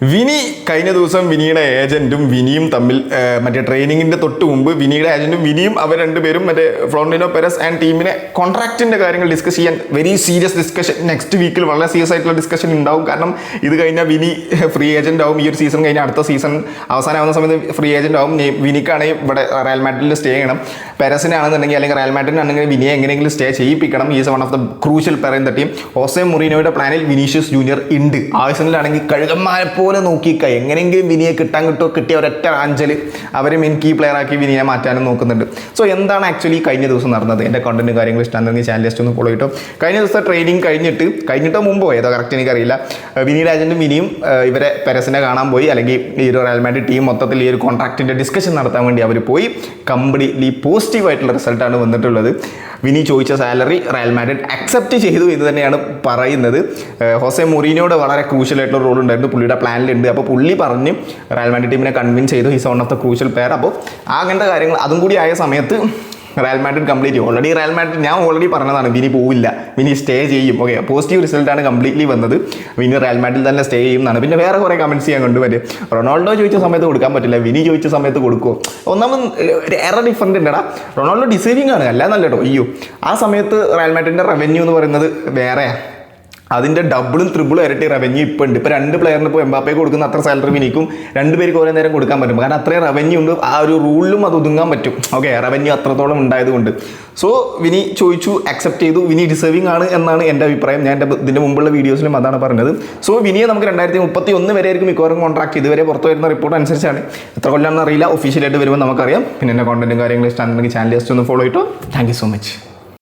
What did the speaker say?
വിനി കഴിഞ്ഞ ദിവസം വിനിയുടെ ഏജന്റും വിനിയും തമ്മിൽ മറ്റേ ട്രെയിനിങ്ങിന്റെ തൊട്ട് മുമ്പ് വിനിയുടെ ഏജന്റും വിനിയും അവർ രണ്ടുപേരും മറ്റേ ഫ്ലോറന്റീനോ പെരസ് ആൻഡ് ടീമിനെ കോൺട്രാക്റ്റിന്റെ കാര്യങ്ങൾ ഡിസ്കസ് ചെയ്യാൻ വെരി സീരിയസ് ഡിസ്കഷൻ നെക്സ്റ്റ് വീക്കിൽ വളരെ സീരിയസ് ആയിട്ടുള്ള ഡിസ്കഷൻ ഉണ്ടാവും. കാരണം ഇത് കഴിഞ്ഞാൽ വിനി ഫ്രീ ഏജന്റ് ആവും. ഈ ഒരു സീസൺ കഴിഞ്ഞാൽ അടുത്ത സീസൺ അവസാനമാവുന്ന സമയത്ത് ഫ്രീ ഏജന്റ് ആവും. വിനിക്കാണെങ്കിൽ ഇവിടെ റയൽ മാഡ്രിഡിൽ സ്റ്റേ ചെയ്യണം. പെരസിനാണെന്നുണ്ടെങ്കിൽ അല്ലെങ്കിൽ റയൽ മാഡ്രിഡിനാണെങ്കിൽ വിനിയെ എങ്ങനെയെങ്കിലും സ്റ്റേ ചെയ്യിപ്പിക്കണം. Is one of the crucial per in the team. Jose മൊറീനോയുടെ പ്ലാനിൽ വിനീഷ്യസ് ജൂനിയർ ഉണ്ട്. ആഴ്സണലാണെങ്കിൽ കഴുകന്മാരെ പോലെ നോക്കിക്ക എങ്ങനെയെങ്കിലും വിനിയെ കിട്ടിയ ഒരൊറ്റ ആഞ്ചൽ അവർ മെയിൻ കീ പ്ലെയർ ആക്കി വിനിയെ മാറ്റാനും നോക്കുന്നുണ്ട്. സോ എന്താണ് ആക്ച്വലി കഴിഞ്ഞ ദിവസം നടന്നത്? എൻ്റെ കണ്ടന്റ് കാര്യങ്ങൾ ഇഷ്ടമാണെങ്കിൽ ചാനൽ ജസ്റ്റ് ഒന്ന് ഫോളോ ചെയ്തോ. കഴിഞ്ഞ ദിവസം ട്രെയിനിങ് കഴിഞ്ഞിട്ടോ മുമ്പോ ഏതോ കറക്റ്റ് എനിക്കറിയില്ല, വിനിയുടെ ഏജന്റും വിനിയും ഇവരെ പെരസിനെ കാണാൻ പോയി. അല്ലെങ്കിൽ ഈ ഒരു റയൽ മാഡ്രിഡ് ടീം മൊത്തത്തിൽ ഈ ഒരു കോൺട്രാക്റ്റിന്റെ ഡിസ്കഷൻ നടത്താൻ വേണ്ടി അവർ പോയി. കംപ്ലീറ്റ്ലി പോസിറ്റീവായിട്ടുള്ള റിസൾട്ടാണ് വന്നിട്ടുള്ളത്. വിനി ചോദിച്ച സാലറി റയൽ മാഡ്രിഡ് അക്സെപ്റ്റ് ചെയ്തു എന്ന് തന്നെയാണ് പറയുന്നത്. ഹോസെ മൊറീനോയുടെ വളരെ ക്രൂഷ്യലായിട്ടുള്ള റോൾ ഉണ്ടായിരുന്നു, പുള്ളിയുടെ പ്ലാനിലുണ്ട്. അപ്പോൾ പുള്ളി പറഞ്ഞ് റയൽ മാഡ്രിഡ് ടീമിനെ കൺവിൻസ് ചെയ്തു. His one of the crucial player. അപ്പോൾ അങ്ങനത്തെ കാര്യങ്ങൾ അതും കൂടി ആയ സമയത്ത് റയൽ മാഡ്രിഡ് കംപ്ലീറ്റ് ചെയ്യും. റയൽ മാഡ്രിഡ് ഞാൻ ഓൾറെഡി പറഞ്ഞതാണ്, വിനി പോവില്ല, വിനി സ്റ്റേ ചെയ്യും. ഓക്കെ, പോസിറ്റീവ് റിസൾട്ടാണ് കംപ്ലീറ്റ്ലി വന്നത്. വിനി റയൽ മാഡ്രിഡിൽ തന്നെ സ്റ്റേ ചെയ്യുന്നതാണ്. പിന്നെ വേറെ കുറേ കമൻറ്റ്സ് ചെയ്യാൻ കൊണ്ടുവരും. റൊണാൾഡോ ചോദിച്ച സമയത്ത് കൊടുക്കാൻ പറ്റില്ല, വിനി ചോദിച്ച സമയത്ത് കൊടുക്കുമോ? ഒന്നാമത് ഏറെ ഡിഫറൻറ്റ് ഉണ്ടടാ. റൊണാൾഡോ ഡിസേർവിംഗ് ആണ്, അല്ല നല്ലട്ടോ. അയ്യോ, ആ സമയത്ത് റയൽ മാഡ്രിഡിൻ്റെ റവന്യൂ എന്ന് പറയുന്നത് വേറെയാണ്. അതിൻ്റെ ഡബിളും ത്രിബിളും ഇരട്ടി റവന്യൂ ഇപ്പോൾ ഉണ്ട്. ഇപ്പോൾ രണ്ട് പ്ലെയറിന് ഇപ്പോൾ എംബാപ്പെ കൊടുക്കുന്ന അത്ര സാലറി വിനിക്കും രണ്ടുപേർക്ക് ഓരോ നേരം കൊടുക്കാൻ പറ്റും. കാരണം അത്രയും റവന്യൂ ഉണ്ട്. ആ ഒരു റൂളിലും അത് ഒതുങ്ങാൻ പറ്റും. ഓക്കെ, റവന്യൂ അത്രത്തോളം ഉണ്ടായതുകൊണ്ട്. സോ വിനി ചോദിച്ചു, അക്സെപ്റ്റ് ചെയ്തു. വിനി ഡിസേർവിംഗ് ആണ് എന്നാണ് എൻ്റെ അഭിപ്രായം. ഞാൻ ഇതിൻ്റെ മുമ്പുള്ള വീഡിയോസിലും അതാണ് പറഞ്ഞത്. സോ വിനിയെ നമുക്ക് 2031 വരെ ആയിരിക്കും മിക്കവാറും കോൺട്രാക്ട്. ഇതുവരെ പുറത്ത് വരുന്ന റിപ്പോർട്ട് അനുസരിച്ചാണ്. എത്ര കൊല്ലാണെന്ന് അറിയില്ല, ഒഫീഷ്യലായിട്ട് വരുമ്പോൾ നമുക്കറിയാം. പിന്നെ എൻ്റെ കോണ്ടന്റും കാര്യങ്ങളും ഇഷ്ടമാണെന്നുണ്ടെങ്കിൽ ചാനൽ ജസ്റ്റ് ഒന്ന് ഫോളോ ചെയ്തോ. Thank you so much.